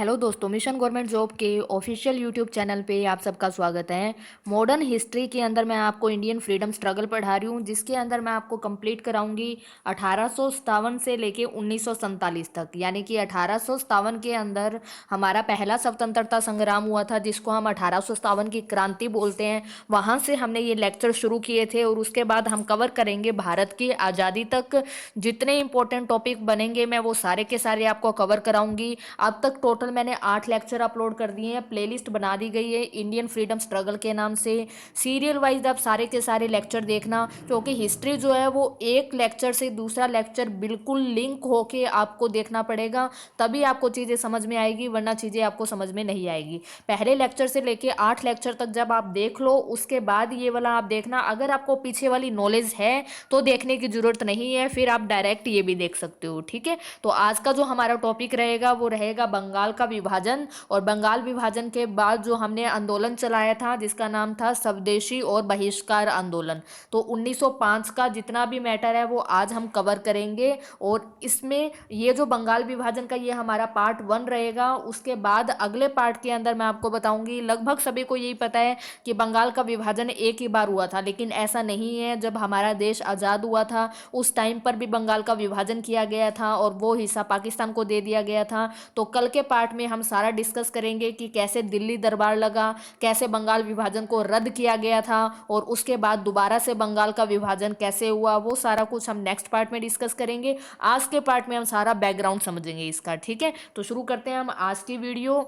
Hello दोस्तों, mission government job के official YouTube channel पे आप सबका स्वागत है। मॉडर्न हिस्ट्री के अंदर मैं आपको इंडियन फ्रीडम स्ट्रगल पढ़ा रही हूँ, जिसके अंदर मैं आपको कंप्लीट कराऊंगी 1857 से लेके 1947 तक। यानी कि 1857 के अंदर हमारा पहला स्वतंत्रता संग्राम हुआ था, जिसको हम 1857 की क्रांति बोलते हैं। वहाँ से हमने ये लेक्चर शुरू किए थे और उसके बाद हम कवर करेंगे भारत की आज़ादी तक। जितने इंपॉर्टेंट टॉपिक बनेंगे मैं वो सारे के सारे आपको कवर कराऊंगी। अब तक टोटल मैंने 8 लेक्चर अपलोड कर दिए हैं, प्लेलिस्ट बना दी गई है इंडियन फ्रीडम स्ट्रगल के नाम से। सीरियल वाइज आप सारे के सारे लेक्चर देखना, क्योंकि हिस्ट्री जो है वो एक लेक्चर से दूसरा लेक्चर बिल्कुल लिंक होके आपको देखना पड़ेगा, तभी आपको चीज़ें समझ में आएगी, वरना चीज़ें आपको समझ में नहीं आएगी। पहले लेक्चर से लेके 8 लेक्चर तक जब आप देख लो, उसके बाद ये वाला आप देखना। अगर आपको पीछे वाली नॉलेज है तो देखने की जरूरत नहीं है, फिर आप डायरेक्ट ये भी देख सकते हो। ठीक है, तो आज का जो हमारा टॉपिक रहेगा वो रहेगा बंगाल का विभाजन। और बंगाल विभाजन के बाद जो हमने आंदोलन चलाया था, जिसका नाम था स्वदेशी और बहिष्कार आंदोलन, तो 1905 का जितना भी मैटर है वो आज हम कवर करेंगे। और इसमें ये जो बंगाल विभाजन का ये हमारा पार्ट 1 रहेगा। उसके बाद अगले पार्ट के अंदर मैं आपको बताऊंगी, लगभग सभी को यही पता है कि बंगाल का विभाजन एक ही बार हुआ था, लेकिन ऐसा नहीं है। जब हमारा देश आज़ाद हुआ था उस टाइम पर भी बंगाल का विभाजन किया गया था और वो हिस्सा पाकिस्तान को दे दिया गया था। तो कल के पार्ट में हम सारा डिस्कस करेंगे कि कैसे दिल्ली दरबार लगा, कैसे बंगाल विभाजन को रद्द किया गया था, और उसके बाद दोबारा से बंगाल का विभाजन कैसे हुआ, वो सारा कुछ हम नेक्स्ट पार्ट में डिस्कस करेंगे। आज के पार्ट में हम सारा बैकग्राउंड समझेंगे इसका। ठीक है, तो शुरू करते हैं हम आज की वीडियो।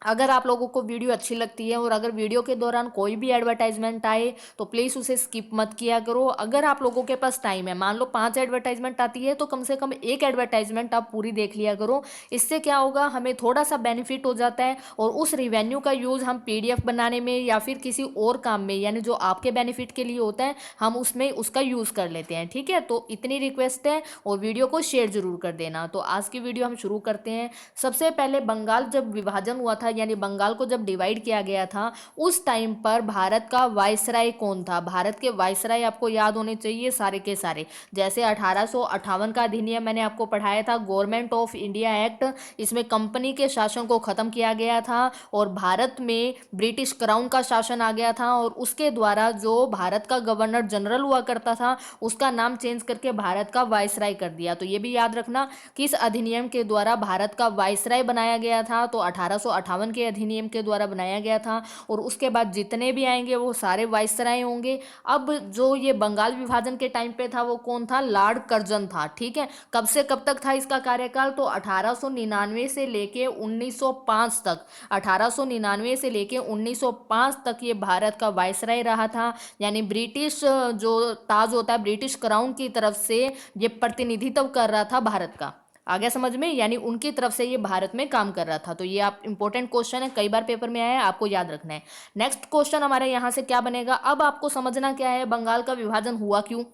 अगर आप लोगों को वीडियो अच्छी लगती है और अगर वीडियो के दौरान कोई भी एडवर्टाइजमेंट आए तो प्लीज़ उसे स्किप मत किया करो। अगर आप लोगों के पास टाइम है, मान लो 5 एडवर्टाइजमेंट आती है, तो कम से कम एक एडवर्टाइजमेंट आप पूरी देख लिया करो। इससे क्या होगा, हमें थोड़ा सा बेनिफिट हो जाता है और उस रिवेन्यू का यूज़ हम पीडीएफ बनाने में या फिर किसी और काम में, यानी जो आपके बेनिफिट के लिए होता है, हम उसमें उसका यूज़ कर लेते हैं। ठीक है, तो इतनी रिक्वेस्ट है, और वीडियो को शेयर जरूर कर देना। तो आज की वीडियो हम शुरू करते हैं। सबसे पहले बंगाल जब विभाजन हुआ था, यानी बंगाल को जब डिवाइड किया गया था, उस टाइम पर भारत का वायसराय कौन था? भारत के वायसराय आपको याद होने चाहिए सारे के सारे। जैसे 1858 का अधिनियम मैंने आपको पढ़ाया था, गवर्नमेंट ऑफ इंडिया एक्ट। इसमें कंपनी के शासन को खत्म किया गया था और भारत में ब्रिटिश क्राउन का शासन आ गया था, और उसके द्वारा जो भारत का गवर्नर जनरल हुआ करता था उसका नाम चेंज करके भारत का वायसराय कर दिया। तो ये भी याद रखना, किस अधिनियम के द्वारा भारत का वायसराय बनाया गया था? तो 1858 के अधिनियम के द्वारा बनाया गया था। और उसके बाद जितने भी आएंगे वो सारे वायसराय होंगे। अब जो ये बंगाल विभाजन के टाइम पे था वो कौन था? लॉर्ड कर्जन था। ठीक है, कब से कब तक था इसका कार्यकाल? तो 1899 से लेके 1905 तक। 1899 से लेके 1905 तक ये भारत का वायसराय रहा था। यानी ब्रिटिश जो ताज होता है, ब्रिटिश क्राउन की तरफ से ये प्रतिनिधित्व कर रहा था भारत का। आ गया समझ में? यानी उनकी तरफ से ये भारत में काम कर रहा था। तो ये आप इंपॉर्टेंट क्वेश्चन है, कई बार पेपर में आया है, आपको याद रखना है। नेक्स्ट क्वेश्चन हमारे यहाँ से क्या बनेगा? अब आपको समझना क्या है, बंगाल का विभाजन हुआ क्यों?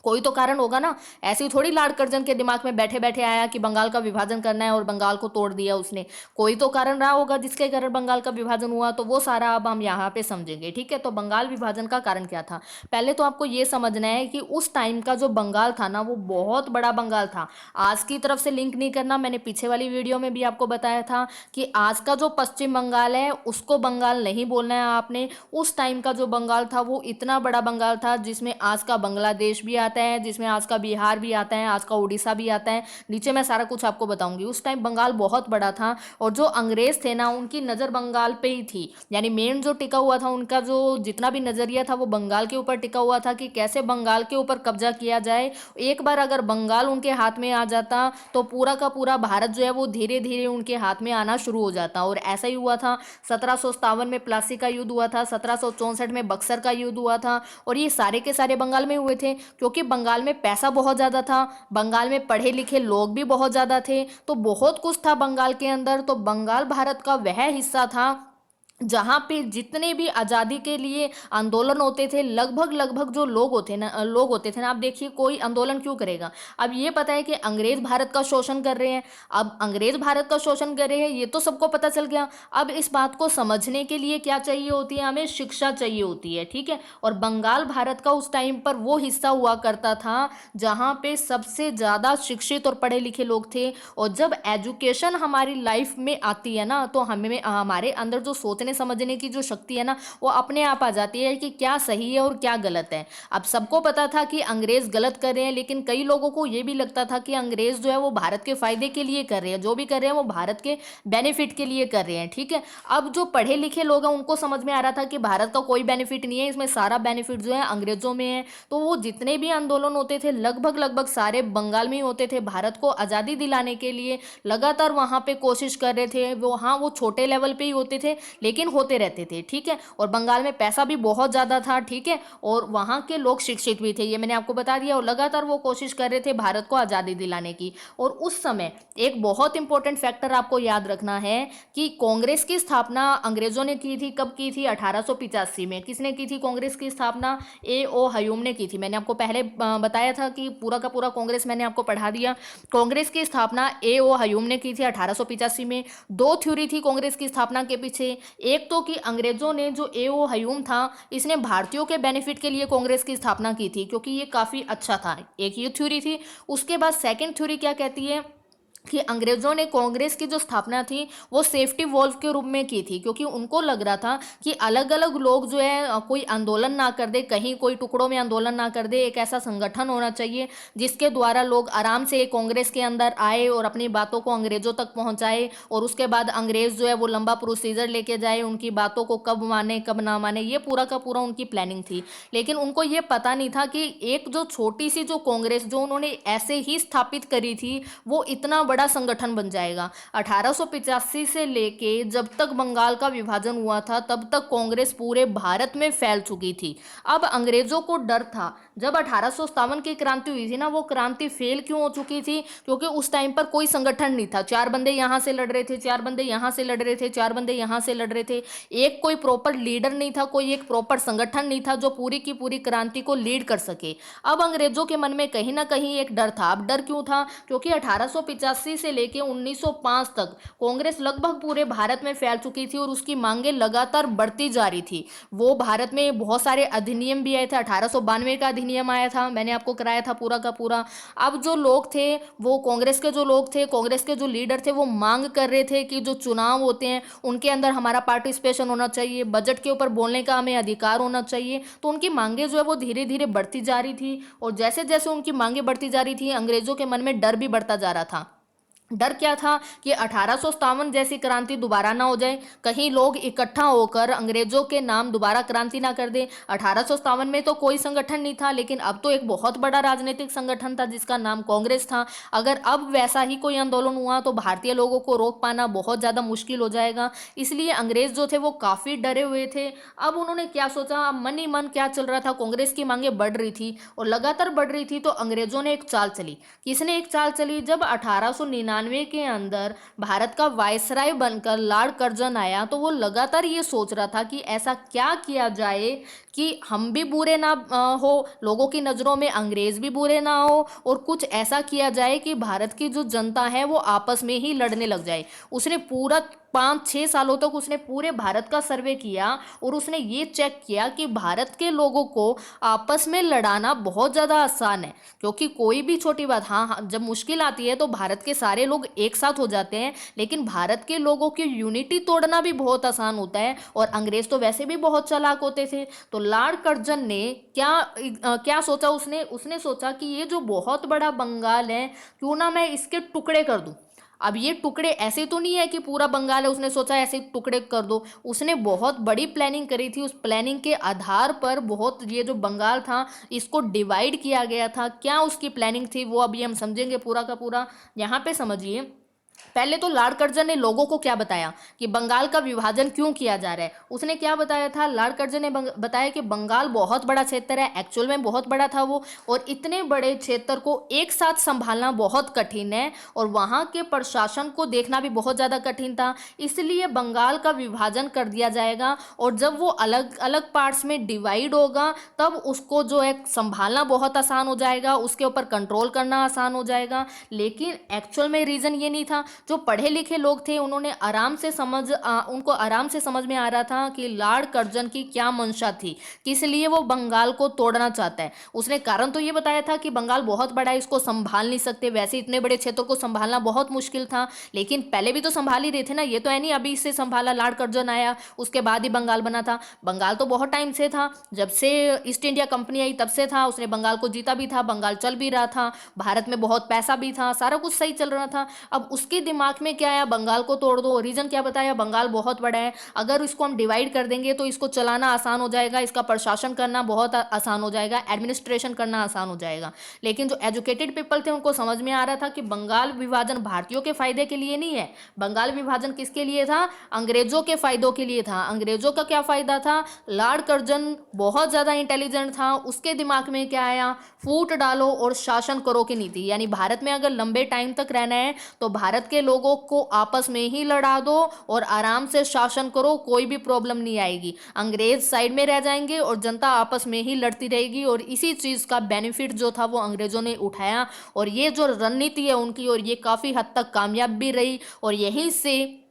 कोई तो कारण होगा ना। ऐसे ही थोड़ी लॉर्ड कर्जन के दिमाग में बैठे बैठे आया कि बंगाल का विभाजन करना है और बंगाल को तोड़ दिया उसने। कोई तो कारण रहा होगा जिसके कारण बंगाल का विभाजन हुआ, तो वो सारा अब हम यहाँ पे समझेंगे। ठीक है, तो बंगाल विभाजन का कारण क्या था? पहले तो आपको ये समझना है कि उस टाइम का जो बंगाल था ना, वो बहुत बड़ा बंगाल था। आज की तरफ से लिंक नहीं करना, मैंने पीछे वाली वीडियो में भी आपको बताया था कि आज का जो पश्चिम बंगाल है उसको बंगाल नहीं बोलना है आपने। उस टाइम का जो बंगाल था वो इतना बड़ा बंगाल था, जिसमें आज का बांग्लादेश भी आता है, जिसमें आज का बिहार भी आता है, आज का उड़ीसा भी आता है। नीचे मैं सारा कुछ आपको बताऊंगी। उस टाइम बंगाल बहुत बड़ा था, और जो अंग्रेज थे ना, उनकी नज़र बंगाल पे ही थी। यानी मेन जो टिका हुआ था, उनका जो जितना भी नज़रिया था वो बंगाल के ऊपर टिका हुआ था कि कैसे बंगाल के ऊपर कब्जा किया जाए। एक बार अगर बंगाल उनके हाथ में आ जाता तो पूरा का पूरा भारत जो है वो धीरे धीरे उनके हाथ में आना शुरू हो जाता। और ऐसा ही हुआ था। 1757 में प्लासी का युद्ध हुआ था, 1764 में बक्सर का युद्ध हुआ था, और ये सारे के सारे बंगाल में हुए थे। क्योंकि बंगाल में पैसा बहुत ज़्यादा था, बंगाल में पढ़े लिखे लोग भी बहुत ज़्यादा थे, तो बहुत कुछ था बंगाल के अंदर। तो बंगाल भारत का वह हिस्सा था जहाँ पे जितने भी आज़ादी के लिए आंदोलन होते थे, लगभग लगभग जो लोग होते थे ना, आप देखिए कोई आंदोलन क्यों करेगा। अब ये पता है कि अंग्रेज भारत का शोषण कर रहे हैं। अब अंग्रेज भारत का शोषण कर रहे हैं, ये तो सबको पता चल गया। अब इस बात को समझने के लिए क्या चाहिए होती है, हमें शिक्षा चाहिए होती है, ठीक है। और बंगाल भारत का उस टाइम पर वो हिस्सा हुआ करता था जहाँ पे सबसे ज़्यादा शिक्षित और पढ़े लिखे लोग थे। और जब एजुकेशन हमारी लाइफ में आती है ना, तो हमें हमारे अंदर जो सोचने समझने की जो शक्ति है ना, वो अपने आप आ जाती है कि क्या सही है और क्या गलत है। अब सबको पता था कि अंग्रेज गलत कर रहे हैं, लेकिन कई लोगों को ये भी लगता था कि अंग्रेज जो है वो भारत के फायदे के लिए कर रहे हैं, जो भी कर रहे हैं वो भारत के बेनिफिट के लिए कर रहे हैं, ठीक है। अब जो पढ़े लिखे लोग हैं उनको समझ में आ रहा था कि भारत का कोई बेनिफिट नहीं है, इसमें सारा बेनिफिट जो है अंग्रेजों में है। तो वो जितने भी आंदोलन होते थे लगभग लगभग सारे बंगाल में ही होते थे। भारत को आज़ादी दिलाने के लिए लगातार वहाँ पे कोशिश कर रहे थे वो। हाँ, वो छोटे लेवल पे ही होते थे लेकिन होते रहते थे, ठीक है। और बंगाल में पैसा भी बहुत ज़्यादा था, ठीक है। और वहाँ के लोग शिक्षित भी थे, ये मैंने आपको बता दिया। और लगातार वो कोशिश कर रहे थे भारत को आज़ादी दिलाने की। और उस समय एक बहुत इंपॉर्टेंट फैक्टर आपको याद रखना है कि कांग्रेस की स्थापना अंग्रेजों ने की थी। कब की थी? 1885 में। किसने की थी कांग्रेस की स्थापना? ए ओ हयूम ने की थी। मैंने आपको पहले बताया था कि पूरा का पूरा कांग्रेस मैंने आपको पढ़ा दिया। कांग्रेस की स्थापना ए ओ हयूम ने की थी 1885 में। दो थ्योरी थी कांग्रेस की स्थापना के पीछे। एक तो कि अंग्रेजों ने, जो ए ओ हयूम था, इसने भारतीयों के बेनिफिट के लिए कांग्रेस की स्थापना की थी क्योंकि ये काफ़ी अच्छा था। एक ये थ्योरी थी। उसके बाद सेकंड थ्योरी क्या कहती है कि अंग्रेजों ने कांग्रेस की जो स्थापना थी वो सेफ्टी वॉल्व के रूप में की थी, क्योंकि उनको लग रहा था कि अलग अलग लोग जो है कोई आंदोलन ना कर दे, कहीं कोई टुकड़ों में आंदोलन ना कर दे। एक ऐसा संगठन होना चाहिए जिसके द्वारा लोग आराम से कांग्रेस के अंदर आए और अपनी बातों को अंग्रेजों तक पहुंचाए। और उसके बाद अंग्रेज जो है वो लंबा प्रोसीजर लेके जाए, उनकी बातों को कब माने कब ना माने, ये पूरा का पूरा उनकी प्लानिंग थी। लेकिन उनको ये पता नहीं था कि एक जो छोटी सी जो कांग्रेस जो उन्होंने ऐसे ही स्थापित करी थी, वो इतना बड़ा संगठन बन जाएगा। 1885 से लेके जब तक बंगाल का विभाजन हुआ था तब तक कांग्रेस पूरे भारत में फैल चुकी थी। अब अंग्रेजों को डर था। जब 1857 की क्रांति हुई थी ना, वो क्रांति फेल क्यों हो चुकी थी? क्योंकि उस टाइम पर कोई संगठन नहीं था। चार बंदे यहां से लड़ रहे थे, चार बंदे यहां से लड़ रहे थे, चार बंदे यहां से लड़ रहे थे। एक कोई प्रॉपर लीडर नहीं था, कोई एक प्रॉपर संगठन नहीं था जो पूरी की पूरी क्रांति को लीड कर सके। अब अंग्रेजों के मन में कहीं ना कहीं एक डर था। अब डर क्यों था? क्योंकि 1885 से लेके 1905 तक कांग्रेस लगभग पूरे भारत में फैल चुकी थी और उसकी मांगे लगातार बढ़ती जा रही थी। वो भारत में बहुत सारे अधिनियम भी आए थे। 1892 का अधिनियम आया था, मैंने आपको कराया था पूरा का पूरा। अब जो लोग थे, वो कांग्रेस के जो लोग थे, कांग्रेस के जो लीडर थे, वो मांग कर रहे थे कि जो चुनाव होते हैं उनके अंदर हमारा पार्टिसिपेशन होना चाहिए, बजट के ऊपर बोलने का हमें अधिकार होना चाहिए। तो उनकी मांगे जो है वो धीरे धीरे बढ़ती जा रही थी। और जैसे जैसे उनकी मांगे बढ़ती जा रही थी, अंग्रेजों के मन में डर भी बढ़ता जा रहा था। डर क्या था? कि 1857 जैसी क्रांति दोबारा ना हो जाए, कहीं लोग इकट्ठा होकर अंग्रेजों के नाम दोबारा क्रांति ना कर दे। 1857 में तो कोई संगठन नहीं था, लेकिन अब तो एक बहुत बड़ा राजनीतिक संगठन था जिसका नाम कांग्रेस था। अगर अब वैसा ही कोई आंदोलन हुआ तो भारतीय लोगों को रोक पाना बहुत ज़्यादा मुश्किल हो जाएगा। इसलिए अंग्रेज जो थे वो काफ़ी डरे हुए थे। अब उन्होंने क्या सोचा, मन ही मन क्या चल रहा था, कांग्रेस की मांगे बढ़ रही थी और लगातार बढ़ रही थी, तो अंग्रेजों ने एक चाल चली। किसने एक चाल चली? जब 1899 के अंदर भारत का वायसराय बनकर लॉर्ड कर्जन आया, तो वो लगातार ये सोच रहा था कि ऐसा क्या किया जाए कि हम भी बुरे ना हो, लोगों की नज़रों में अंग्रेज भी बुरे ना हो, और कुछ ऐसा किया जाए कि भारत की जो जनता है वो आपस में ही लड़ने लग जाए। उसने पूरा 5-6 सालों तक उसने पूरे भारत का सर्वे किया और उसने ये चेक किया कि भारत के लोगों को आपस में लड़ाना बहुत ज़्यादा आसान है। क्योंकि कोई भी छोटी बात, हाँ हाँ, जब मुश्किल आती है तो भारत के सारे लोग एक साथ हो जाते हैं, लेकिन भारत के लोगों की यूनिटी तोड़ना भी बहुत आसान होता है। और अंग्रेज तो वैसे भी बहुत चालाक होते थे। तो लॉर्ड कर्जन ने क्या सोचा? उसने उसने सोचा कि ये जो बहुत बड़ा बंगाल है, क्यों ना मैं इसके टुकड़े कर दूं। अब ये टुकड़े ऐसे तो नहीं है कि पूरा बंगाल है, उसने सोचा ऐसे टुकड़े कर दो। उसने बहुत बड़ी प्लानिंग करी थी। उस प्लानिंग के आधार पर बहुत, ये जो बंगाल था इसको डिवाइड किया गया था। क्या उसकी प्लानिंग थी वो अभी हम समझेंगे पूरा का पूरा। यहाँ पे समझिए पहले तो लॉर्ड कर्जन ने लोगों को क्या बताया कि बंगाल का विभाजन क्यों किया जा रहा है। उसने क्या बताया था, लॉर्ड कर्जन ने बताया कि बंगाल बहुत बड़ा क्षेत्र है, एक्चुअल में बहुत बड़ा था वो, और इतने बड़े क्षेत्र को एक साथ संभालना बहुत कठिन है और वहाँ के प्रशासन को देखना भी बहुत ज़्यादा कठिन था। इसलिए बंगाल का विभाजन कर दिया जाएगा और जब वो अलग अलग पार्ट्स में डिवाइड होगा तब उसको जो है संभालना बहुत आसान हो जाएगा, उसके ऊपर कंट्रोल करना आसान हो जाएगा। लेकिन एक्चुअल में रीज़न ये नहीं था। जो पढ़े लिखे लोग थे उन्होंने उनको आराम से समझ में आ रहा था कि लॉर्ड कर्जन की क्या मंशा थी, किस लिए वो बंगाल को तोड़ना चाहता है। उसने कारण तो ये बताया था कि बंगाल बहुत बड़ा है, इसको संभाल नहीं सकते, वैसे इतने बड़े क्षेत्र को संभालना बहुत मुश्किल था। लेकिन पहले भी तो संभाल ही रहे थे ना, ये तो है नहीं अभी इससे संभाला, लॉर्ड कर्जन आया उसके बाद ही बंगाल बना था। बंगाल तो बहुत टाइम से था, जब से ईस्ट इंडिया कंपनी आई तब से था। उसने बंगाल को जीता भी था, बंगाल चल भी रहा था, भारत में बहुत पैसा भी था, सारा कुछ सही चल रहा था। अब उसके दिमाग में क्या आया, बंगाल को तोड़ दो। रीजन क्या बताया, बंगाल बहुत बड़ा है, अगर इसको हम डिवाइड कर देंगे तो इसको चलाना आसान हो जाएगा, इसका प्रशासन करना बहुत आसान हो जाएगा, एडमिनिस्ट्रेशन करना आसान हो जाएगा। लेकिन जो एजुकेटेड पीपल थे उनको समझ में आ रहा था कि बंगाल विभाजन भारतीयों के फायदे के लिए नहीं है, बंगाल विभाजन किसके लिए था, अंग्रेजों के फायदों के लिए था। अंग्रेजों का क्या फायदा था, लॉर्ड कर्जन बहुत ज्यादा इंटेलिजेंट था, उसके दिमाग में क्या आया, फूट डालो और शासन करो की नीति। यानी भारत में अगर लंबे टाइम तक रहना है तो भारत के लोगों को आपस में ही लड़ा दो और आराम से शासन करो, कोई भी प्रॉब्लम नहीं आएगी। अंग्रेज साइड में रह जाएंगे और जनता आपस में ही लड़ती रहेगी। और इसी चीज का बेनिफिट जो था वो अंग्रेजों ने उठाया और ये जो रणनीति है उनकी, और ये काफी हद तक कामयाब भी रही। और यहीं से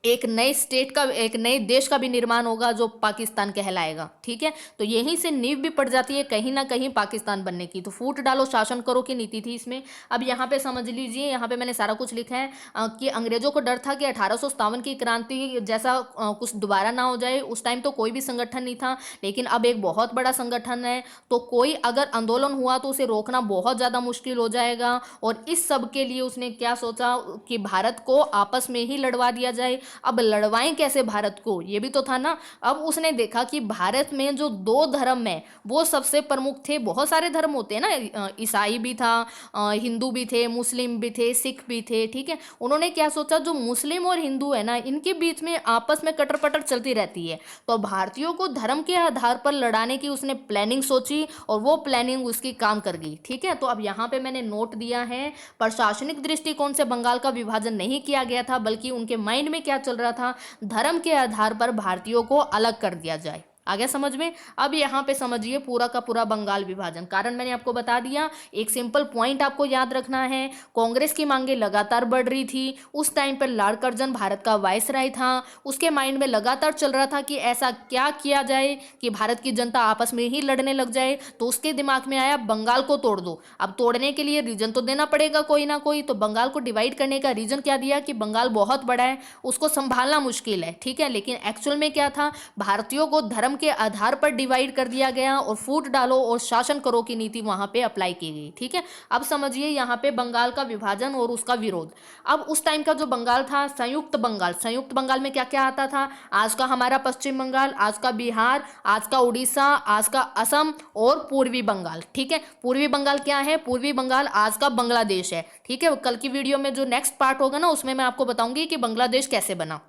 एक नए स्टेट का, एक नए देश का भी निर्माण होगा जो पाकिस्तान कहलाएगा। ठीक है, तो यहीं से नींव भी पड़ जाती है कहीं ना कहीं पाकिस्तान बनने की। तो फूट डालो शासन करो की नीति थी इसमें। अब यहाँ पे समझ लीजिए, यहाँ पे मैंने सारा कुछ लिखा है कि अंग्रेजों को डर था कि 1857 की क्रांति जैसा कुछ दोबारा ना हो जाए। उस टाइम तो कोई भी संगठन नहीं था, लेकिन अब एक बहुत बड़ा संगठन है, तो कोई अगर आंदोलन हुआ तो उसे रोकना बहुत ज़्यादा मुश्किल हो जाएगा। और इस सब के लिए उसने क्या सोचा कि भारत को आपस में ही लड़वा दिया जाए। अब लड़वाएं कैसे भारत को, ये भी तो था ना। अब उसने देखा कि भारत में जो दो धर्म है वो सबसे प्रमुख थे। बहुत सारे धर्म होते हैं ना, ईसाई भी था, हिंदू भी थे, मुस्लिम भी थे, सिख भी थे। ठीक है, उन्होंने क्या सोचा, जो मुस्लिम और हिंदू है ना, इनके बीच में आपस में कटर पटर चलती रहती है, तो भारतीयों को धर्म के आधार पर लड़ाने की उसने प्लानिंग सोची और वो प्लानिंग उसकी काम कर गई। ठीक है, तो अब यहाँ पे मैंने नोट दिया है, प्रशासनिक दृष्टिकोण से बंगाल का विभाजन नहीं किया गया था, बल्कि उनके माइंड में क्या चल रहा था, धर्म के आधार पर भारतीयों को अलग कर दिया जाए। आ गया समझ में। अब यहाँ पे समझिए पूरा का पूरा बंगाल विभाजन, कारण मैंने आपको बता दिया। एक सिंपल पॉइंट आपको याद रखना है, कांग्रेस की मांगे लगातार बढ़ रही थी। उस टाइम पर लॉर्ड कर्जन भारत का वायसराय था, उसके माइंड में लगातार चल रहा था कि ऐसा क्या किया जाए कि भारत की जनता आपस में ही लड़ने लग जाए। तो उसके दिमाग में आया बंगाल को तोड़ दो। अब तोड़ने के लिए रीजन तो देना पड़ेगा कोई ना कोई, तो बंगाल को डिवाइड करने का रीजन क्या दिया कि बंगाल बहुत बड़ा है, उसको संभालना मुश्किल है। ठीक है, लेकिन एक्चुअल में क्या था, भारतीयों को धर्म के आधार पर डिवाइड कर दिया गया और फूट डालो और शासन करो की नीति वहां पे अप्लाई की गई। ठीक है, अब समझिए यहाँ पे बंगाल का विभाजन और उसका विरोध। अब उस टाइम का जो बंगाल था, संयुक्त बंगाल, संयुक्त बंगाल में क्या क्या आता था, आज का हमारा पश्चिम बंगाल, आज का बिहार, आज का उड़ीसा, आज का असम और पूर्वी बंगाल। ठीक है, पूर्वी बंगाल क्या है, पूर्वी बंगाल आज का बांग्लादेश है। ठीक है, कल की वीडियो में जो नेक्स्ट पार्ट होगा ना उसमें मैं आपको बताऊंगी कि बांग्लादेश कैसे बना।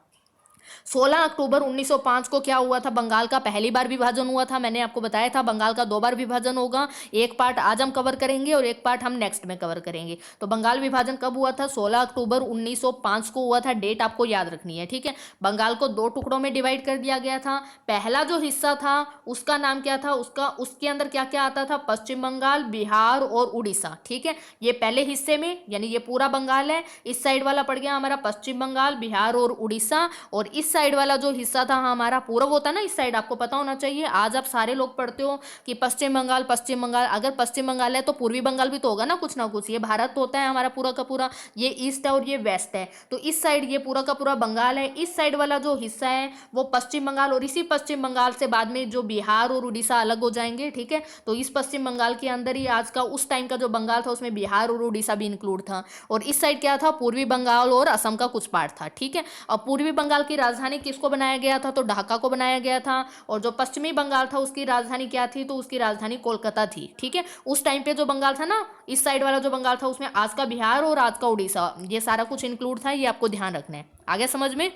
16 अक्टूबर 1905 को क्या हुआ था, बंगाल का पहली बार विभाजन हुआ था। मैंने आपको बताया था बंगाल का 2 बार विभाजन होगा, एक पार्ट आज हम कवर करेंगे और एक पार्ट हम नेक्स्ट में कवर करेंगे। तो बंगाल विभाजन कब हुआ था, 16 अक्टूबर 1905 को हुआ था। डेट आपको याद रखनी है। ठीक है, बंगाल को 2 टुकड़ों में डिवाइड कर दिया गया था। पहला जो हिस्सा था उसका नाम क्या था, उसके अंदर क्या क्या आता था, पश्चिम बंगाल, बिहार और उड़ीसा। ठीक है, ये पहले हिस्से में, यानी ये पूरा बंगाल है, इस साइड वाला पड़ गया हमारा पश्चिम बंगाल, बिहार और उड़ीसा। और इस साइड वाला जो हिस्सा था हमारा पूर्व होता है ना, इस साइड आपको पता होना चाहिए। आज आप सारे लोग पढ़ते हो कि पश्चिम बंगाल, पश्चिम बंगाल, अगर पश्चिम बंगाल है तो पूर्वी बंगाल भी तो होगा ना कुछ ना कुछ। ये भारत होता है हमारा पूरा का पूरा, ये ईस्ट है और ये वेस्ट है। तो इस साइड ये पूरा का पूरा बंगाल है, इस साइड वाला जो हिस्सा है वो पश्चिम बंगाल, और इसी पश्चिम बंगाल से बाद में जो बिहार और उड़ीसा अलग हो जाएंगे। ठीक है, तो इस पश्चिम बंगाल के अंदर ही आज का, उस टाइम का जो बंगाल था उसमें बिहार और उड़ीसा भी इंक्लूड था। और इस साइड क्या था, पूर्वी बंगाल और असम का कुछ पार्ट था। ठीक है, और पूर्वी बंगाल की राजधानी किसको बनाया गया था, तो ढाका को बनाया गया था। और जो पश्चिमी बंगाल था उसकी राजधानी क्या थी, तो उसकी राजधानी कोलकाता थी। ठीक है, उस टाइम पे जो बंगाल था ना, इस साइड वाला जो बंगाल था, उसमें आज का बिहार और आज का उड़ीसा, ये सारा कुछ इंक्लूड था, ये आपको ध्यान रखना है। आगे समझ में।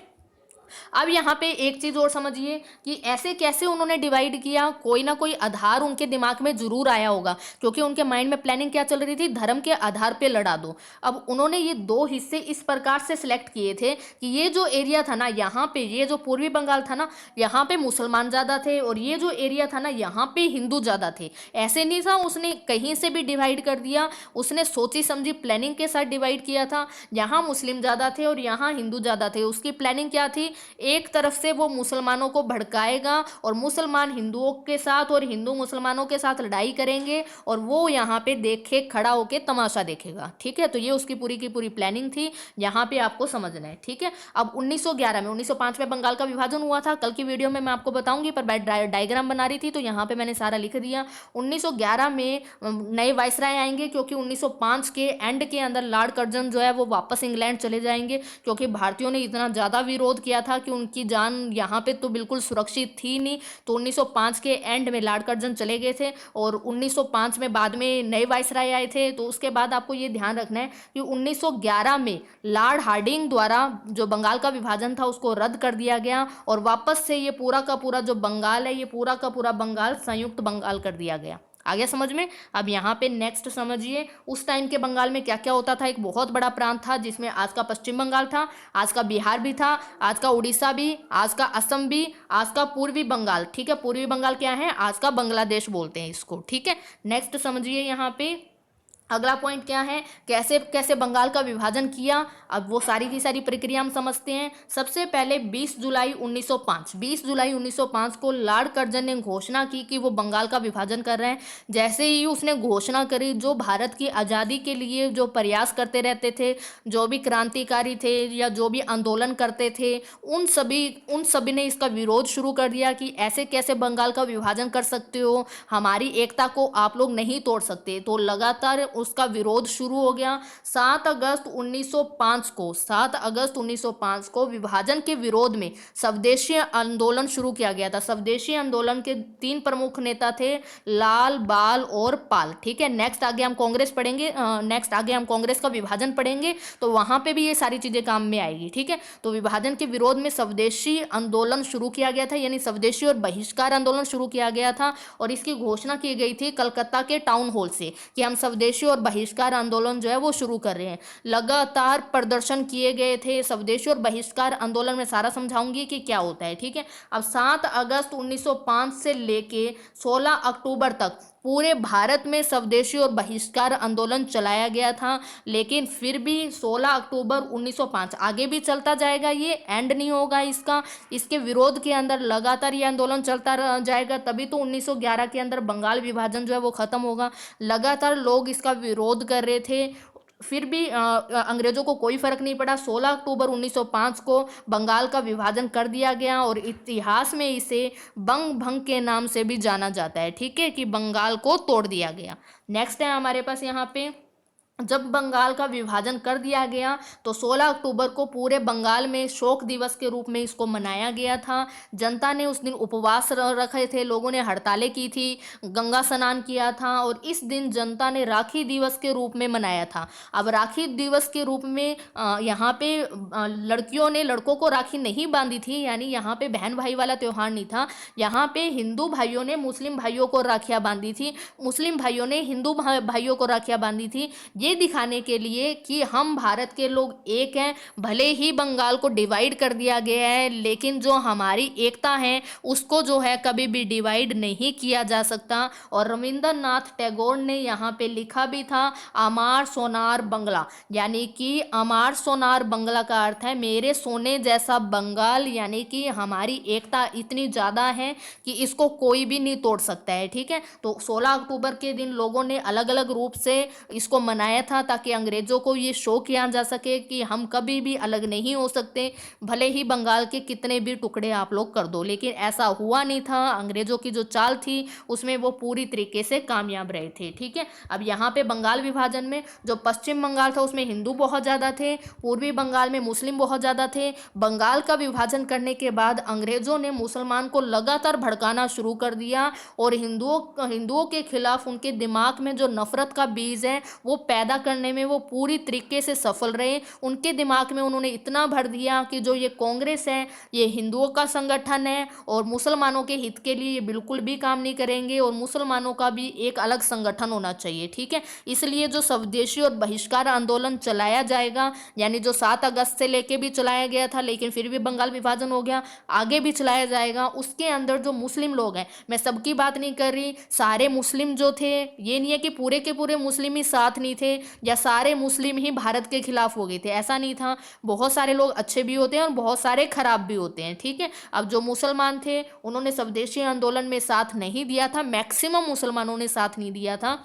अब यहाँ पे एक चीज और समझिए कि ऐसे कैसे उन्होंने डिवाइड किया, कोई ना कोई आधार उनके दिमाग में जरूर आया होगा, क्योंकि उनके माइंड में प्लानिंग क्या चल रही थी, धर्म के आधार पे लड़ा दो। अब उन्होंने ये दो हिस्से इस प्रकार से सिलेक्ट किए थे कि ये जो एरिया था ना, यहाँ पे ये जो पूर्वी बंगाल था ना, यहाँ पे मुसलमान ज्यादा थे, और ये जो एरिया था ना, यहाँ पे हिंदू ज्यादा थे। ऐसे नहीं था उसने कहीं से भी डिवाइड कर दिया, उसने सोची समझी प्लानिंग के साथ डिवाइड किया था। यहाँ मुस्लिम ज्यादा थे और यहाँ हिंदू ज्यादा थे, उसकी प्लानिंग क्या थी, एक तरफ से वो मुसलमानों को भड़काएगा और मुसलमान हिंदुओं के साथ और हिंदू मुसलमानों के साथ लड़ाई करेंगे, और वो यहाँ पे देखे खड़ा होके तमाशा देखेगा। ठीक है, तो ये उसकी पूरी की पूरी प्लानिंग थी, यहाँ पे आपको समझना है। ठीक है, अब 1911 में 1905 में बंगाल का विभाजन हुआ था, कल की वीडियो में मैं आपको बताऊंगी, पर डायग्राम बना रही थी तो यहाँ पे मैंने सारा लिख दिया। 1911 में नए वायसराय आएंगे, क्योंकि 1905 के एंड के अंदर लॉर्ड कर्जन जो है वो वापस इंग्लैंड चले जाएंगे, क्योंकि भारतीयों ने इतना ज़्यादा विरोध किया था कि उनकी जान यहाँ पे तो बिल्कुल सुरक्षित थी नहीं। तो 1905 के एंड में लॉर्ड कर्जन चले गए थे, और 1905 में बाद में नए वायसराय आए थे। तो उसके बाद आपको ये ध्यान रखना है कि 1911 में लॉर्ड हार्डिंग द्वारा जो बंगाल का विभाजन था उसको रद्द कर दिया गया, और वापस से ये पूरा का पूरा जो बंगाल है, ये पूरा का पूरा बंगाल संयुक्त बंगाल कर दिया गया। आ गया समझ में। अब यहाँ पे नेक्स्ट समझिए, उस टाइम के बंगाल में क्या क्या होता था। एक बहुत बड़ा प्रांत था जिसमें आज का पश्चिम बंगाल था, आज का बिहार भी था, आज का उड़ीसा भी, आज का असम भी, आज का पूर्वी बंगाल। ठीक है, पूर्वी बंगाल क्या है, आज का बांग्लादेश बोलते हैं इसको। ठीक है, नेक्स्ट समझिए यहाँ पे अगला पॉइंट क्या है, कैसे कैसे बंगाल का विभाजन किया। अब वो सारी की सारी प्रक्रिया हम समझते हैं। सबसे पहले 20 जुलाई 1905 को लॉर्ड कर्जन ने घोषणा की कि वो बंगाल का विभाजन कर रहे हैं। जैसे ही उसने घोषणा करी, जो भारत की आज़ादी के लिए जो प्रयास करते रहते थे, जो भी क्रांतिकारी थे या जो भी आंदोलन करते थे, उन सभी ने इसका विरोध शुरू कर दिया कि ऐसे कैसे बंगाल का विभाजन कर सकते हो, हमारी एकता को आप लोग नहीं तोड़ सकते। तो लगातार उसका विरोध शुरू हो गया। 7 अगस्त 1905 को विभाजन के विरोध में स्वदेशी आंदोलन शुरू किया गया था। स्वदेशी आंदोलन के 3 प्रमुख नेता थे, लाल, बाल और पाल। ठीक है, नेक्स्ट आगे हम कांग्रेस पढ़ेंगे, नेक्स्ट आगे हम कांग्रेस का विभाजन पढ़ेंगे, तो वहां पे भी ये सारी चीजें काम में आएगी। ठीक है, तो विभाजन के विरोध में स्वदेशी आंदोलन शुरू किया गया था, यानी स्वदेशी और बहिष्कार आंदोलन शुरू किया गया था, और इसकी घोषणा की गई थी कलकत्ता के टाउन हॉल से कि हम स्वदेशी और बहिष्कार आंदोलन जो है वो शुरू कर रहे हैं। लगातार प्रदर्शन किए गए थे स्वदेशी और बहिष्कार आंदोलन में, सारा समझाऊंगी कि क्या होता है। ठीक है, अब 7 अगस्त 1905 से लेके 16 अक्टूबर तक पूरे भारत में स्वदेशी और बहिष्कार आंदोलन चलाया गया था। लेकिन फिर भी 16 अक्टूबर 1905 आगे भी चलता जाएगा, ये एंड नहीं होगा इसका। इसके विरोध के अंदर लगातार ये आंदोलन चलता जाएगा, तभी तो 1911 के अंदर बंगाल विभाजन जो है वो खत्म होगा। लगातार लोग इसका विरोध कर रहे थे, फिर भी अंग्रेजों को कोई फर्क नहीं पड़ा। 16 अक्टूबर 1905 को बंगाल का विभाजन कर दिया गया, और इतिहास में इसे बंग भंग के नाम से भी जाना जाता है। ठीक है, कि बंगाल को तोड़ दिया गया। नेक्स्ट है हमारे पास यहाँ पे, जब बंगाल का विभाजन कर दिया गया तो 16 अक्टूबर को पूरे बंगाल में शोक दिवस के रूप में इसको मनाया गया था। जनता ने उस दिन उपवास रखे थे, लोगों ने हड़तालें की थी, गंगा स्नान किया था, और इस दिन जनता ने राखी दिवस के रूप में मनाया था। अब राखी दिवस के रूप में यहाँ पे लड़कियों ने लड़कों को राखी नहीं बांधी थी, यानी यहाँ पे बहन भाई वाला त्यौहार नहीं था। यहाँ पे हिंदू भाइयों ने मुस्लिम भाइयों को राखियाँ बांधी थी, मुस्लिम भाइयों ने हिंदू भाइयों को राखियाँ बांधी थी, ये दिखाने के लिए कि हम भारत के लोग एक हैं। भले ही बंगाल को डिवाइड कर दिया गया है, लेकिन जो हमारी एकता है उसको जो है कभी भी डिवाइड नहीं किया जा सकता। और रविंद्रनाथ टैगोर ने यहाँ पे लिखा भी था, अमार सोनार बंगला, यानी कि अमार सोनार बंगला का अर्थ है मेरे सोने जैसा बंगाल, यानी कि हमारी एकता इतनी ज़्यादा है कि इसको कोई भी नहीं तोड़ सकता है। ठीक है, तो 16 अक्टूबर के दिन लोगों ने अलग अलग रूप से इसको मनाया बनाया था ताकि अंग्रेज़ों को ये शो किया जा सके कि हम कभी भी अलग नहीं हो सकते, भले ही बंगाल के कितने भी टुकड़े आप लोग कर दो। लेकिन ऐसा हुआ नहीं था, अंग्रेज़ों की जो चाल थी उसमें वो पूरी तरीके से कामयाब रहे थे। ठीक है, अब यहाँ पे बंगाल विभाजन में जो पश्चिम बंगाल था उसमें हिंदू बहुत ज़्यादा थे, पूर्वी बंगाल में मुस्लिम बहुत ज़्यादा थे। बंगाल का विभाजन करने के बाद अंग्रेज़ों ने मुसलमान को लगातार भड़काना शुरू कर दिया और हिंदुओं के खिलाफ उनके दिमाग में जो नफरत का बीज है वो पैदा करने में वो पूरी तरीके से सफल रहे। उनके दिमाग में उन्होंने इतना भर दिया कि जो ये कांग्रेस है ये हिंदुओं का संगठन है और मुसलमानों के हित के लिए ये बिल्कुल भी काम नहीं करेंगे और मुसलमानों का भी एक अलग संगठन होना चाहिए। ठीक है, इसलिए जो स्वदेशी और बहिष्कार आंदोलन चलाया जाएगा, यानी जो 7 अगस्त से लेके भी चलाया गया था लेकिन फिर भी बंगाल विभाजन हो गया, आगे भी चलाया जाएगा। उसके अंदर जो मुस्लिम लोग हैं, मैं सबकी बात नहीं कर रही, सारे मुस्लिम जो थे, ये नहीं है कि पूरे के पूरे मुस्लिम ही साथ नहीं थे या सारे मुस्लिम ही भारत के खिलाफ हो गए थे, ऐसा नहीं था। बहुत सारे लोग अच्छे भी होते हैं और बहुत सारे खराब भी होते हैं। ठीक है, अब जो मुसलमान थे उन्होंने स्वदेशी आंदोलन में साथ नहीं दिया था, मैक्सिमम मुसलमानों ने साथ नहीं दिया था।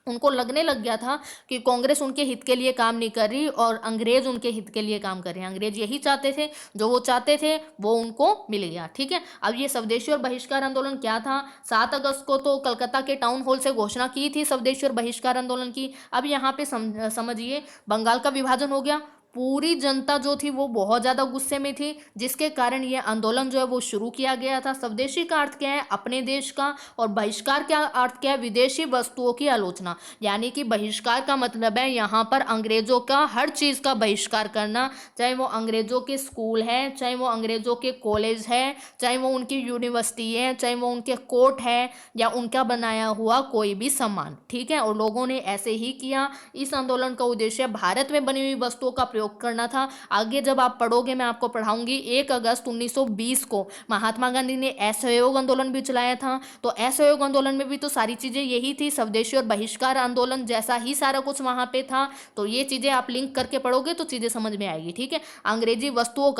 उनको लगने लग गया था कि कांग्रेस उनके हित के लिए काम नहीं कर रही और अंग्रेज उनके हित के लिए काम कर रहे हैं। अंग्रेज यही चाहते थे, जो वो चाहते थे वो उनको मिल गया। ठीक है, अब ये स्वदेशी और बहिष्कार आंदोलन क्या था? 7 अगस्त को तो कलकत्ता के टाउन हॉल से घोषणा की थी स्वदेशी और बहिष्कार आंदोलन की। अब यहाँ पे समझिए, बंगाल का विभाजन हो गया, पूरी जनता जो थी वो बहुत ज़्यादा गुस्से में थी, जिसके कारण ये आंदोलन जो है वो शुरू किया गया था। स्वदेशी का अर्थ क्या है? अपने देश का, और बहिष्कार का अर्थ क्या है? विदेशी वस्तुओं की आलोचना। यानी कि बहिष्कार का मतलब है यहाँ पर अंग्रेजों का हर चीज़ का बहिष्कार करना, चाहे वो अंग्रेजों के स्कूल है, चाहे वो अंग्रेजों के कॉलेज है, चाहे वो उनकी यूनिवर्सिटी है, चाहे वो उनके कोर्ट है या उनका बनाया हुआ कोई भी सामान। ठीक है, और लोगों ने ऐसे ही किया। इस आंदोलन का उद्देश्य भारत में बनी हुई वस्तुओं का प्रयोग करना था। आगे जब आप पढ़ोगे मैं आपको पढ़ाऊंगी, 1 अगस्त 1920 को महात्मा गांधी ने असहयोग आंदोलन भी चलाया था। तो असहयोग आंदोलन में भी तो सारी चीजें यही थी, स्वदेशी और बहिष्कार आंदोलन जैसा ही सारा कुछ वहां पे था। तो ये चीजें आप लिंक करके पढ़ोगे तो चीजें समझ में आएगी। ठीक है, अंग्रेजी वस्तुओं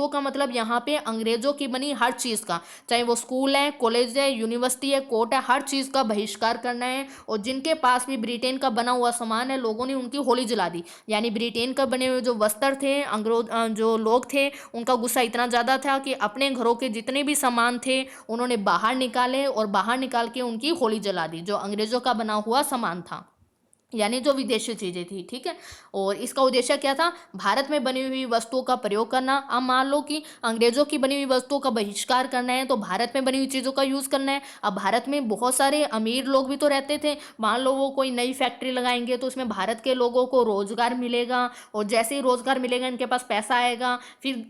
का मतलब यहाँ पे अंग्रेजों की बनी हर चीज का, चाहे वो स्कूल है, कॉलेज है, यूनिवर्सिटी है, कोर्ट है, हर चीज का बहिष्कार करना है। और जिनके पास भी ब्रिटेन का बना हुआ सामान है, लोगों ने उनकी होली जला दी। यानी ब्रिटेन का बने हुए जो वस्त्र थे, जो लोग थे, उनका गुस्सा इतना ज़्यादा था कि अपने घरों के जितने भी सामान थे उन्होंने बाहर निकाले और बाहर निकाल के उनकी होली जला दी, जो अंग्रेज़ों का बना हुआ सामान था, यानी जो विदेशी चीज़ें थी। ठीक है, और इसका उद्देश्य क्या था? भारत में बनी हुई वस्तुओं का प्रयोग करना। अब मान लो कि अंग्रेजों की बनी हुई वस्तुओं का बहिष्कार करना है तो भारत में बनी हुई चीज़ों का यूज़ करना है। अब भारत में बहुत सारे अमीर लोग भी तो रहते थे, मान लो वो कोई नई फैक्ट्री लगाएंगे तो उसमें भारत के लोगों को रोजगार मिलेगा, और जैसे ही रोजगार मिलेगा इनके पास पैसा आएगा, फिर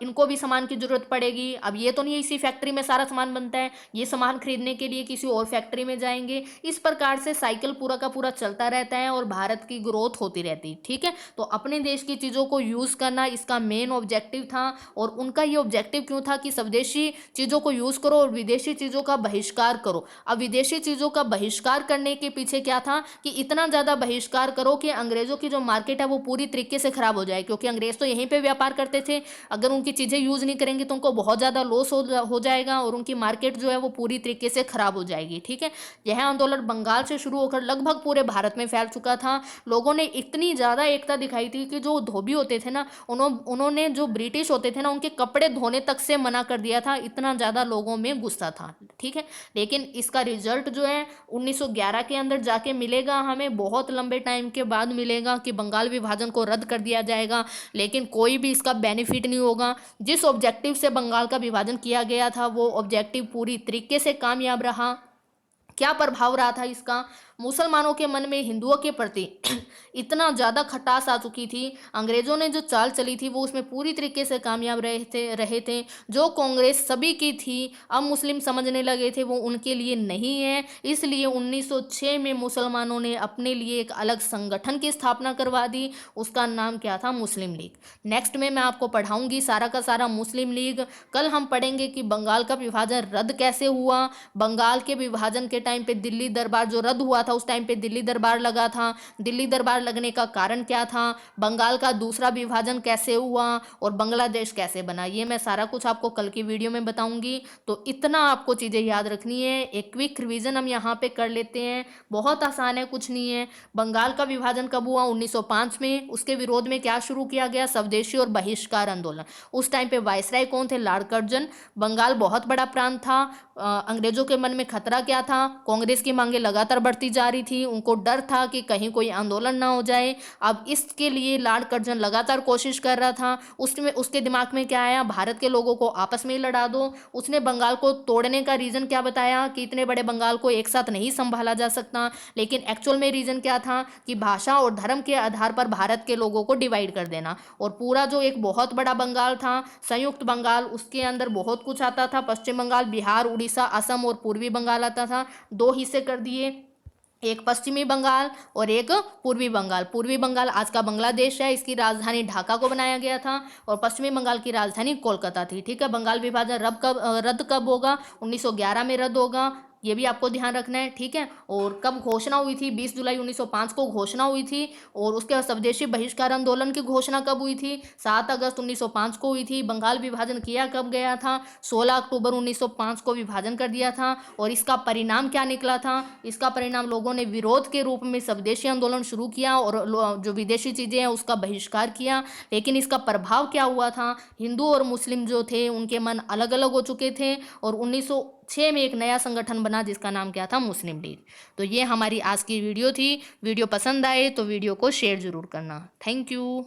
इनको भी सामान की जरूरत पड़ेगी। अब ये तो नहीं इसी फैक्ट्री में सारा सामान बनता है, ये सामान खरीदने के लिए किसी और फैक्ट्री में जाएंगे। इस प्रकार से साइकिल पूरा का पूरा चलता रहता है और भारत की ग्रोथ होती रहती। ठीक है, तो अपने देश की चीज़ों को यूज़ करना इसका मेन ऑब्जेक्टिव था। और उनका ये ऑब्जेक्टिव क्यों था कि स्वदेशी चीज़ों को यूज़ करो और विदेशी चीज़ों का बहिष्कार करो। अब विदेशी चीज़ों का बहिष्कार करने के पीछे क्या था कि इतना ज़्यादा बहिष्कार करो कि अंग्रेज़ों की जो मार्केट है वो पूरी तरीके से खराब हो जाए, क्योंकि अंग्रेज़ तो यहीं पर व्यापार करते थे। अगर उनकी चीज़ें यूज़ नहीं करेंगे तो उनको बहुत ज़्यादा लॉस हो जाएगा और उनकी मार्केट जो है वो पूरी तरीके से खराब हो जाएगी। ठीक है, यह आंदोलन बंगाल से शुरू होकर लगभग पूरे भारत में फैल चुका था। लोगों ने इतनी ज़्यादा एकता दिखाई थी कि जो धोबी होते थे ना, उन्होंने जो ब्रिटिश होते थे ना उनके कपड़े धोने तक से मना कर दिया था, इतना ज़्यादा लोगों में गुस्सा था। ठीक है, लेकिन इसका रिजल्ट जो है 1911 के अंदर जाके मिलेगा, हमें बहुत लंबे टाइम के बाद मिलेगा कि बंगाल विभाजन को रद्द कर दिया जाएगा, लेकिन कोई भी इसका बेनिफिट नहीं होगा। जिस ऑब्जेक्टिव से बंगाल का विभाजन किया गया था वो ऑब्जेक्टिव पूरी तरीके से कामयाब रहा। क्या प्रभाव रहा था इसका? मुसलमानों के मन में हिंदुओं के प्रति इतना ज़्यादा खटास आ चुकी थी, अंग्रेज़ों ने जो चाल चली थी वो उसमें पूरी तरीके से कामयाब रहे थे। जो कांग्रेस सभी की थी, अब मुस्लिम समझने लगे थे वो उनके लिए नहीं है, इसलिए 1906 में मुसलमानों ने अपने लिए एक अलग संगठन की स्थापना करवा दी। उसका नाम क्या था? मुस्लिम लीग। नेक्स्ट में मैं आपको पढ़ाऊंगी सारा का सारा मुस्लिम लीग। कल हम पढ़ेंगे कि बंगाल का विभाजन रद्द कैसे हुआ। बंगाल के विभाजन के टाइम पे दिल्ली दरबार जो रद्द हुआ था उस टाइम पे दिल्ली दरबार लगा था, दिल्ली दरबार लगने का कारण क्या था, बंगाल का दूसरा विभाजन कैसे हुआ और बांग्लादेश कैसे बना, ये मैं सारा कुछ आपको कल की वीडियो में बताऊंगी। तो इतना आपको चीज़ें याद रखनी है। एक क्विक रिवीजन हम यहाँ पे कर लेते हैं, बहुत आसान है, कुछ नहीं है। बंगाल का विभाजन कब हुआ? 1905 में। उसके विरोध में क्या शुरू किया गया? स्वदेशी और बहिष्कार आंदोलन। उस टाइम पे वायसराय कौन थे? Lord Curzon. बंगाल बहुत बड़ा प्रांत था। अंग्रेजों के मन में खतरा क्या था? कांग्रेस की मांगे लगातार बढ़ती जा रही थी, उनको डर था कि कहीं कोई आंदोलन ना हो जाए। अब इसके लिए लॉर्ड कर्जन लगातार कोशिश कर रहा था। उसमें उसके दिमाग में क्या आया? भारत के लोगों को आपस में ही लड़ा दो। उसने बंगाल को तोड़ने का रीजन क्या बताया कि इतने बड़े बंगाल को एक साथ नहीं संभाला जा सकता, लेकिन एक्चुअल में रीजन क्या था कि भाषा और धर्म के आधार पर भारत के लोगों को डिवाइड कर देना। और पूरा जो एक बहुत बड़ा बंगाल था, संयुक्त बंगाल, उसके अंदर बहुत कुछ आता था। पश्चिम बंगाल, बिहार, उड़ीसा, असम और पूर्वी बंगाल आता था। दो हिस्से कर दिए, एक पश्चिमी बंगाल और एक पूर्वी बंगाल। पूर्वी बंगाल आज का बांग्लादेश है, इसकी राजधानी ढाका को बनाया गया था और पश्चिमी बंगाल की राजधानी कोलकाता थी। ठीक है, बंगाल विभाजन रद्द कब होगा? 1911 में रद्द होगा, ये भी आपको ध्यान रखना है। ठीक है, और कब घोषणा हुई थी? 20 जुलाई 1905 को घोषणा हुई थी। और उसके बाद स्वदेशी बहिष्कार आंदोलन की घोषणा कब हुई थी? 7 अगस्त 1905 को हुई थी। बंगाल विभाजन किया कब गया था? 16 अक्टूबर 1905 को विभाजन कर दिया था। और इसका परिणाम क्या निकला था? इसका परिणाम लोगों ने विरोध के रूप में स्वदेशी आंदोलन शुरू किया और जो विदेशी चीज़ें हैं उसका बहिष्कार किया। लेकिन इसका प्रभाव क्या हुआ था? हिंदू और मुस्लिम जो थे उनके मन अलग अलग हो चुके थे और 1906 में एक नया संगठन बना जिसका नाम क्या था? मुस्लिम लीग। तो ये हमारी आज की वीडियो थी। वीडियो पसंद आए तो वीडियो को शेयर जरूर करना। Thank you.